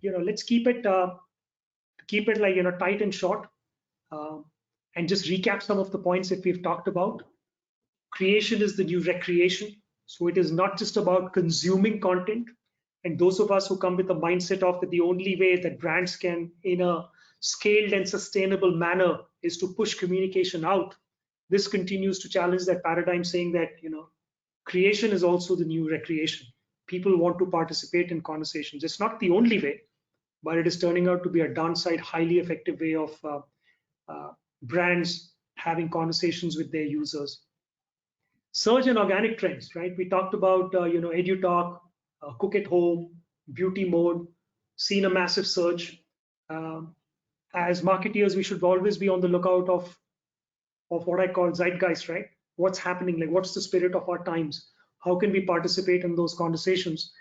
Let's keep it like, tight and short, and just recap some of the points that we've talked about. Creation is the new recreation. So it is not just about consuming content. And those of us who come with the mindset of that the only way that brands can, in a scaled and sustainable manner, is to push communication out. This continues to challenge that paradigm, saying that creation is also the new recreation. People want to participate in conversations. It's not the only way, but it is turning out to be a downside, highly effective way of brands having conversations with their users. Surge and organic trends, right? We talked about EduTalk, cook at home, beauty mode, seen a massive surge. As marketeers, we should always be on the lookout of what I call zeitgeist, right? What's happening? Like, what's the spirit of our times? How can we participate in those conversations?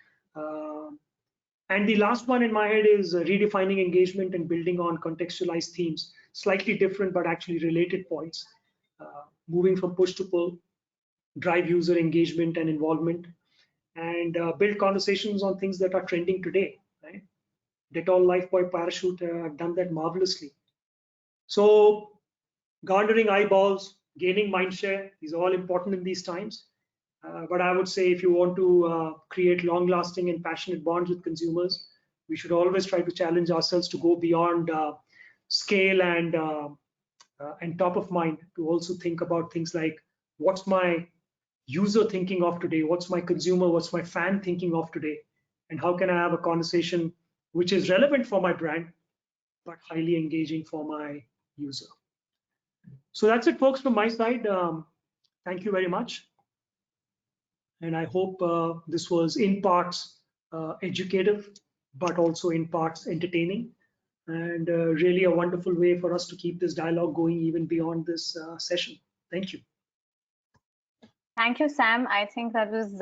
And the last one in my head is redefining engagement and building on contextualized themes, slightly different but actually related points. Moving from push to pull, drive user engagement and involvement, and build conversations on things that are trending today, right? Dettol Lifebuoy Parachute have done that marvelously. So garnering eyeballs, gaining mindshare, these are all important in these times. But I would say if you want to create long-lasting and passionate bonds with consumers, we should always try to challenge ourselves to go beyond scale and top of mind, to also think about things like, what's my user thinking of today? What's my consumer, what's my fan thinking of today? And how can I have a conversation which is relevant for my brand, but highly engaging for my user? So that's it, folks, from my side. Thank you very much. And I hope this was in parts educative, but also in parts entertaining, and really a wonderful way for us to keep this dialogue going even beyond this session. Thank you. Thank you, Sam. I think that was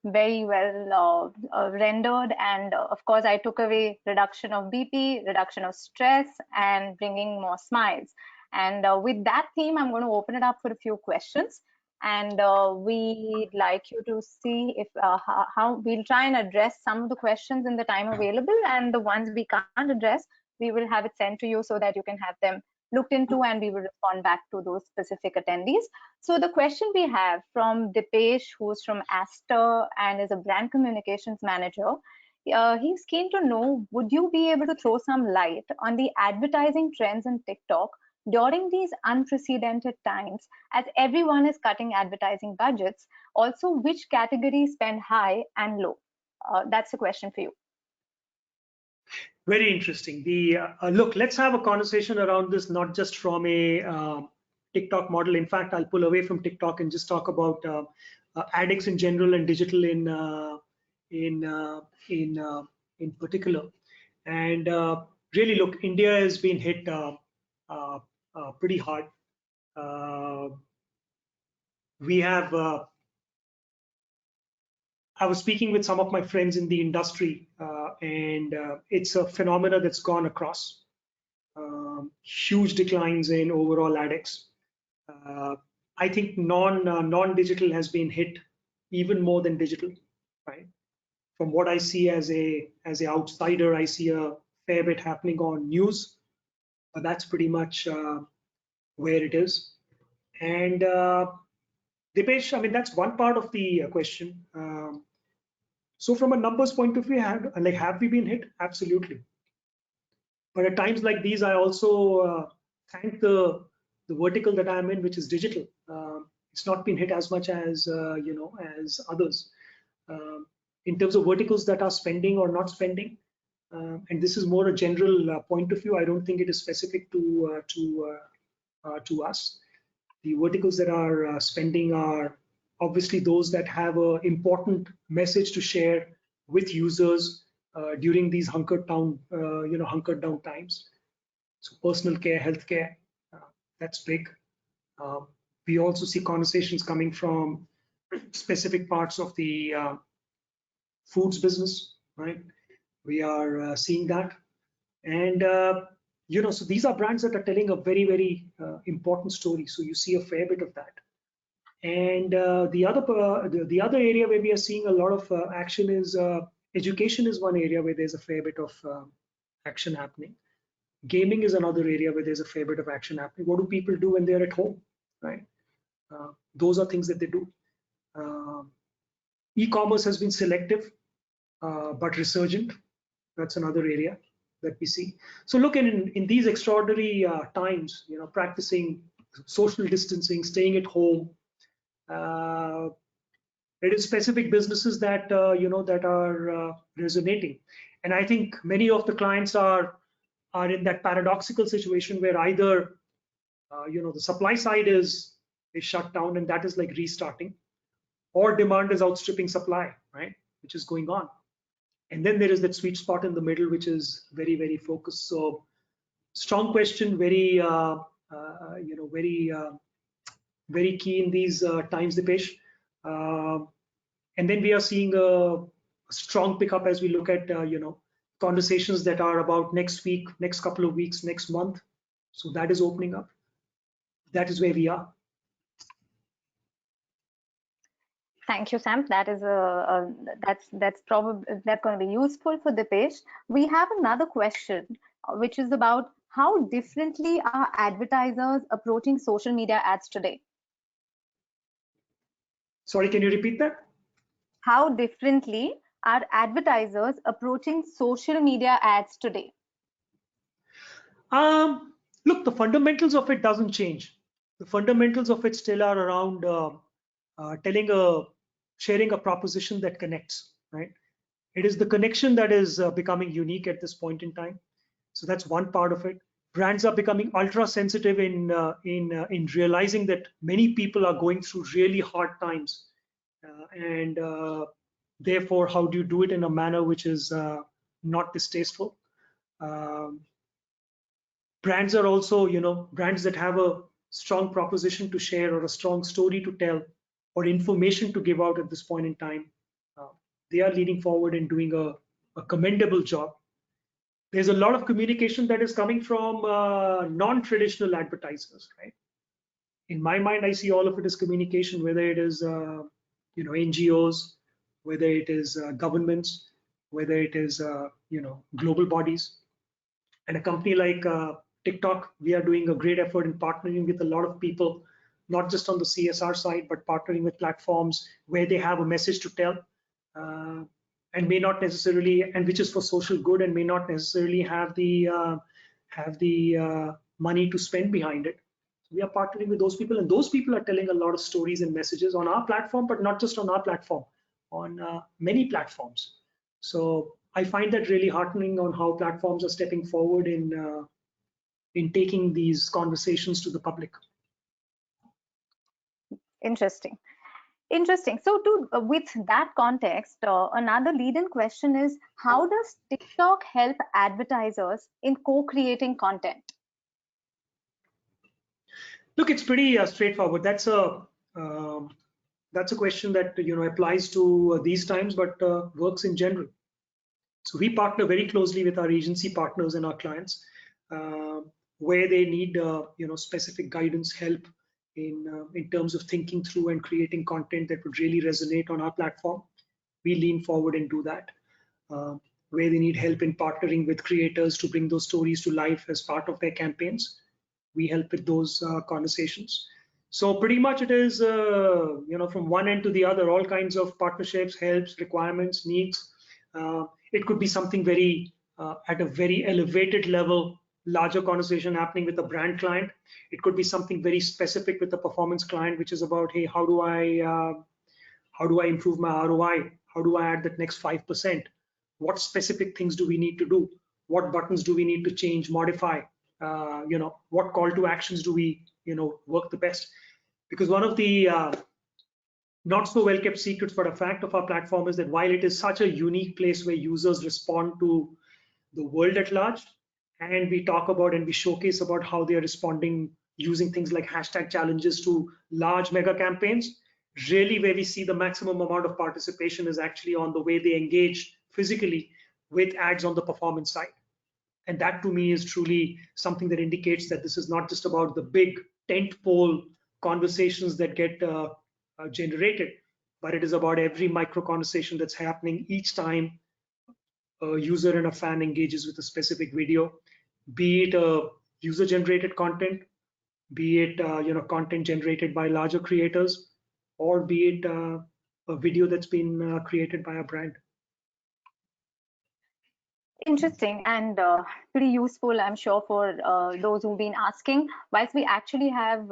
very well rendered. And of course, I took away reduction of BP, reduction of stress, and bringing more smiles. And with that theme, I'm going to open it up for a few questions. And we'd like you to see if how we'll try and address some of the questions in the time available, and the ones we can't address, we will have it sent to you so that you can have them looked into, and we will respond back to those specific attendees. So the question we have from Dipesh, who's from Aster and is a brand communications manager, he's keen to know, would you be able to throw some light on the advertising trends in TikTok during these unprecedented times, as everyone is cutting advertising budgets? Also, which categories spend high and low? That's the question for you. Very interesting. Look, let's have a conversation around this, not just from a TikTok model. In fact, I'll pull away from TikTok and just talk about addicts in general and digital in particular. And really, look, India has been hit pretty hard. We have. I was speaking with some of my friends in the industry, and it's a phenomena that's gone across. Huge declines in overall addicts. I think non-digital has been hit even more than digital, right? From what I see as a outsider, I see a fair bit happening on news, but that's pretty much where it is. And Dipesh, I mean, that's one part of the question. So from a numbers point of view, have we been hit? Absolutely. But at times like these, I also thank the vertical that I'm in, which is digital. It's not been hit as much as as others. In terms of verticals that are spending or not spending, and this is more a general point of view. I don't think it is specific to us. The verticals that are spending are obviously those that have an important message to share with users during these hunkered down times. So personal care, healthcare, that's big. We also see conversations coming from specific parts of the foods business, right? We are seeing that, and so these are brands that are telling a very, very important story. So you see a fair bit of that. And the other area where we are seeing a lot of action is education is one area where there's a fair bit of action happening. Gaming is another area where there's a fair bit of action happening. What do people do when they're at home, right? Those are things that they do. E-commerce has been selective, but resurgent. That's another area that we see. So look, in these extraordinary times, practicing social distancing, staying at home, it is specific businesses that that are resonating. And I think many of the clients are in that paradoxical situation where either the supply side is shut down and that is like restarting, or demand is outstripping supply, right, which is going on. And then there is that sweet spot in the middle, which is very, very focused. So strong question, very very key in these times, Dipesh. And then we are seeing a strong pickup as we look at conversations that are about next week, next couple of weeks, next month. So that is opening up. That is where we are. Thank you, Sam. That is that's going to be useful for Dipesh. We have another question, which is about how differently are advertisers approaching social media ads today? Sorry, can you repeat that? How differently are advertisers approaching social media ads today? Look, the fundamentals of it doesn't change. The fundamentals of it still are around sharing a proposition that connects, right? It is the connection that is becoming unique at this point in time. So that's one part of it. Brands are becoming ultra sensitive in realizing that many people are going through really hard times, and therefore, how do you do it in a manner which is not distasteful? Brands are also, brands that have a strong proposition to share or a strong story to tell or information to give out at this point in time. They are leading forward and doing a commendable job. There's a lot of communication that is coming from non-traditional advertisers, right? In my mind, I see all of it as communication, whether it is NGOs, whether it is governments, whether it is global bodies. And a company like Tik Tok, we are doing a great effort in partnering with a lot of people, not just on the CSR side, but partnering with platforms where they have a message to tell, and may not necessarily, and which is for social good, and may not necessarily have the money to spend behind it. So we are partnering with those people, and those people are telling a lot of stories and messages on our platform, but not just on our platform, on many platforms. So I find that really heartening on how platforms are stepping forward in taking these conversations to the public. Interesting. So with that context, another lead-in question is, how does TikTok help advertisers in co-creating content? Look, it's pretty straightforward. That's a question that applies to these times, but works in general. So we partner very closely with our agency partners and our clients where they need specific guidance, help in terms of thinking through and creating content that would really resonate on our platform. We lean forward and do that. Where they need help in partnering with creators to bring those stories to life as part of their campaigns, we help with those conversations. So pretty much it is from one end to the other, all kinds of partnerships, helps, requirements, needs. It could be something very at a very elevated level, larger conversation happening with a brand client. It could be something very specific with a performance client, which is about, hey, how do I improve my ROI? How do I add that next 5%? What specific things do we need to do? What buttons do we need to change, modify? What call to actions do we work the best? Because one of the not so well kept secrets, but a fact of our platform is that while it is such a unique place where users respond to the world at large, and we talk about and we showcase about how they are responding using things like hashtag challenges to large mega campaigns, really where we see the maximum amount of participation is actually on the way they engage physically with ads on the performance side. And that to me is truly something that indicates that this is not just about the big tentpole conversations that get generated, but it is about every micro conversation that's happening each time a user and a fan engages with a specific video, be it a user-generated content, be it content generated by larger creators, or be it a video that's been created by a brand. Interesting and pretty useful, I'm sure, for those who've been asking. Whilst we actually have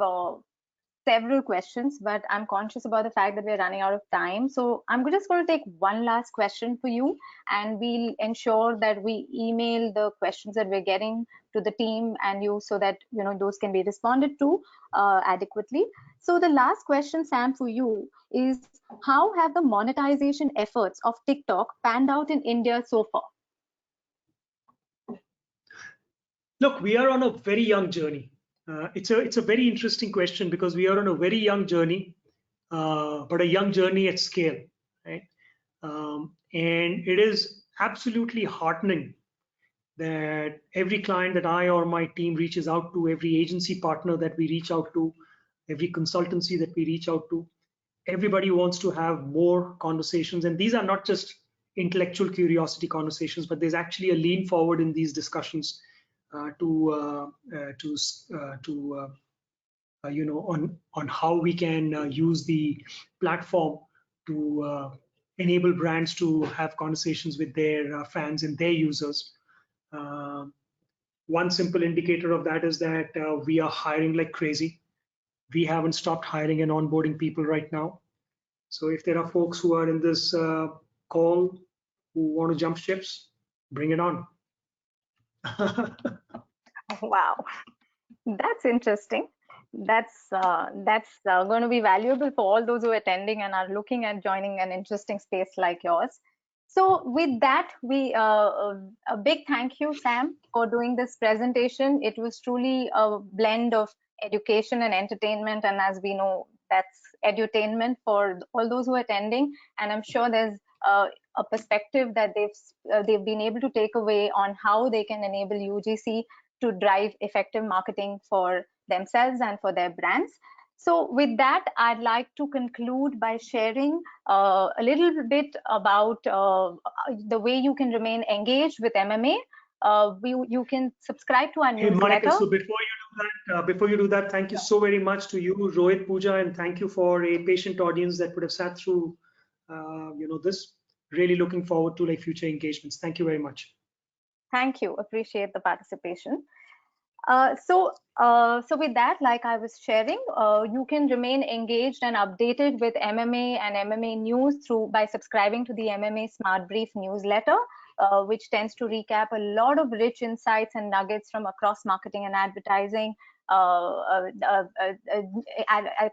several questions, but I'm conscious about the fact that we're running out of time. So I'm just going to take one last question for you, and we'll ensure that we email the questions that we're getting to the team and you, so that those can be responded to adequately. So the last question, Sam, for you is, how have the monetization efforts of TikTok panned out in India so far? Look, we are on a very young journey. It's a very interesting question, because we are on a very young journey, but a young journey at scale, right? And it is absolutely heartening that every client that I or my team reaches out to, every agency partner that we reach out to, every consultancy that we reach out to, everybody wants to have more conversations. And these are not just intellectual curiosity conversations, but there's actually a lean forward in these discussions on how we can use the platform to enable brands to have conversations with their fans and their users. One simple indicator of that is that we are hiring like crazy. We haven't stopped hiring and onboarding people right now. So if there are folks who are in this call who want to jump ships, bring it on. Wow, that's interesting. That's going to be valuable for all those who are attending and are looking at joining an interesting space like yours. So with that, a big thank you, Sam, for doing this presentation. It was truly a blend of education and entertainment, and as we know, that's edutainment for all those who are attending. And I'm sure there's a perspective that they've been able to take away on how they can enable UGC to drive effective marketing for themselves and for their brands. So with that, I'd like to conclude by sharing a little bit about the way you can remain engaged with MMA. You can subscribe to our newsletter. So before you do that, thank you so very much to you, Rohit, Pooja, and thank you for a patient audience that would have sat through this. Really looking forward to future engagements. Thank you very much. Thank you. Appreciate the participation. So with that, like I was sharing, you can remain engaged and updated with MMA and MMA news by subscribing to the MMA Smart Brief newsletter, which tends to recap a lot of rich insights and nuggets from across marketing and advertising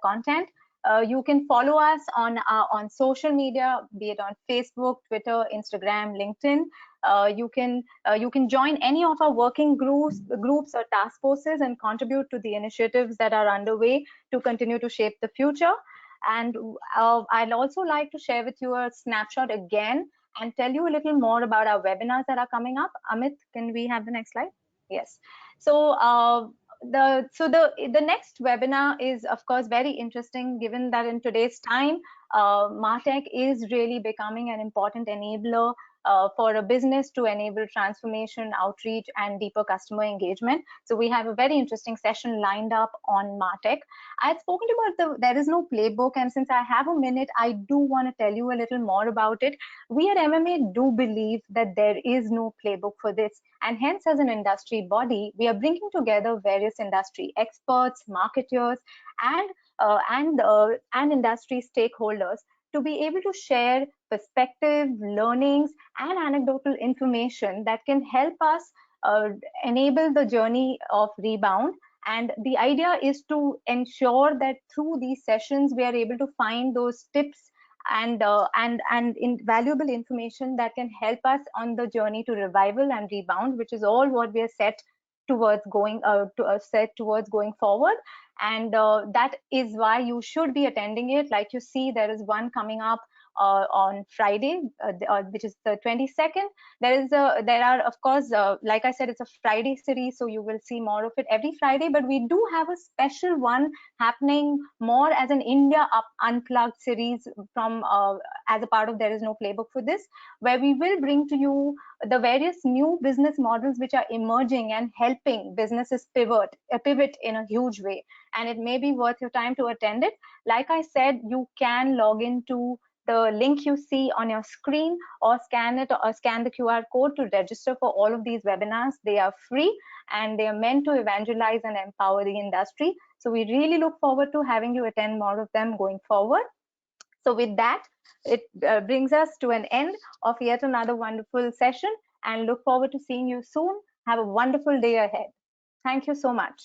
content. You can follow us on social media, be it on Facebook, Twitter, Instagram, LinkedIn. You can join any of our working groups or task forces and contribute to the initiatives that are underway to continue to shape the future. And I'd also like to share with you a snapshot again and tell you a little more about our webinars that are coming up. Amit, can we have the next slide? Yes. So the next webinar is, of course, very interesting, given that in today's time, MarTech is really becoming an important enabler for a business to enable transformation, outreach, and deeper customer engagement. So we have a very interesting session lined up on MarTech. I had spoken about there is no playbook, and since I have a minute, I do want to tell you a little more about it. We at MMA do believe that there is no playbook for this, and hence, as an industry body, we are bringing together various industry experts, marketers, and industry stakeholders to be able to share perspective, learnings, and anecdotal information that can help us enable the journey of rebound. And the idea is to ensure that through these sessions, we are able to find those tips and invaluable information that can help us on the journey to revival and rebound, which is all what we are set towards going forward. And that is why you should be attending it. Like you see, there is one coming up on Friday, which is the 22nd. There are, of course, like I said, it's a Friday series, so you will see more of it every Friday. But we do have a special one happening more as an India Unplugged series from as a part of There Is No Playbook for This, where we will bring to you the various new business models which are emerging and helping businesses pivot in a huge way. And it may be worth your time to attend it. Like I said, you can log into the link you see on your screen, or scan it, or scan the QR code to register for all of these webinars. They are free and they are meant to evangelize and empower the industry. So we really look forward to having you attend more of them going forward. So with that, it brings us to an end of yet another wonderful session, and look forward to seeing you soon. Have a wonderful day ahead. Thank you so much.